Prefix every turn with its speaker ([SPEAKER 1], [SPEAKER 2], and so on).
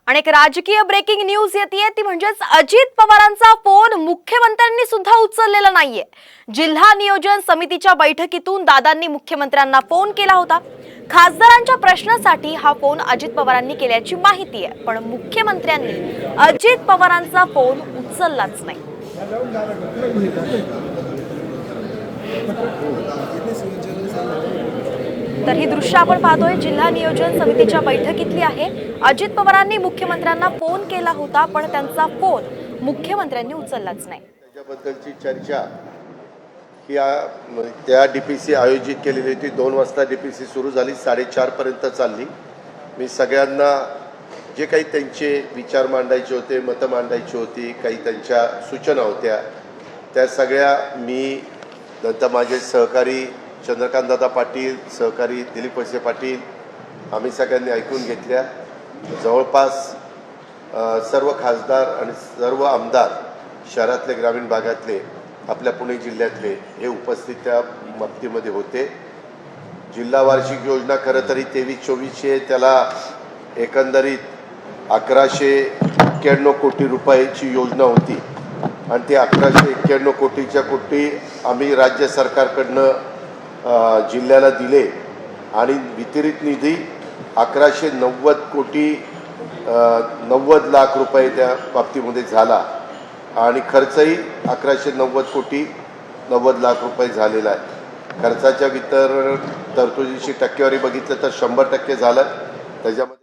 [SPEAKER 1] आणि एक राजकीय ब्रेकिंग न्यूज येते ती म्हणजेच अजित पवारांचा फोन मुख्यमंत्र्यांनी सुद्धा उचललेला नाहीये। जिल्हा नियोजन समितीच्या बैठकीतून दादांनी मुख्यमंत्र्यांना फोन केला होता। खासदारांच्या प्रश्नासाठी हा फोन अजित पवारांनी केल्याची माहिती आहे, पण मुख्यमंत्र्यांनी अजित पवारांचा फोन उचललाच नाही। तर ही दृश्य आपण पाहतोय जिल्हा नियोजन समितीच्या बैठकीतली आहे। अजित पवारांनी मुख्यमंत्र्यांना फोन केला होता, पण त्यांचा फोन मुख्यमंत्र्यांनी उचललाच नाही।
[SPEAKER 2] त्याच्याबद्दलची चर्चा ही त्या डीपीसी आयोजित केलेली होती। 2 वाजता डीपीसी सुरू झाली, 4:30 पर्यंत चालली। मी सगळ्यांना जे काही त्यांचे विचार मांडायचे होते, मतं मांडायची होती, काही त्यांच्या सूचना होत्या, त्या सगळ्या मी नंतर माझे सहकारी चंद्रकांतदादा पाटील, सहकारी दिलीप वळसे पाटील, आम्ही सगळ्यांनी ऐकून घेतल्या। जवळपास सर्व खासदार आणि सर्व आमदार शहरातले, ग्रामीण भागातले, आपल्या पुणे जिल्ह्यातले हे उपस्थित त्या बाबतीमध्ये होते। जिल्हा वार्षिक योजना खरं तरी 23-24 त्याला एकंदरीत 1191 कोटी रुपयाची योजना होती आणि ते 1191 कोटीच्या कोटी आम्ही राज्य सरकारकडनं जिल्ह्याला दिले आणि वितरित निधी 1190 कोटी 90 लाख रुपये त्या बाबतीमध्ये झाला आणि खर्चही 1190 कोटी 90 लाख रुपये झालेला आहे। खर्चाच्या वितरण तरतुदीची टक्केवारी बघितलं तर 100% झालं। त्याच्यामध्ये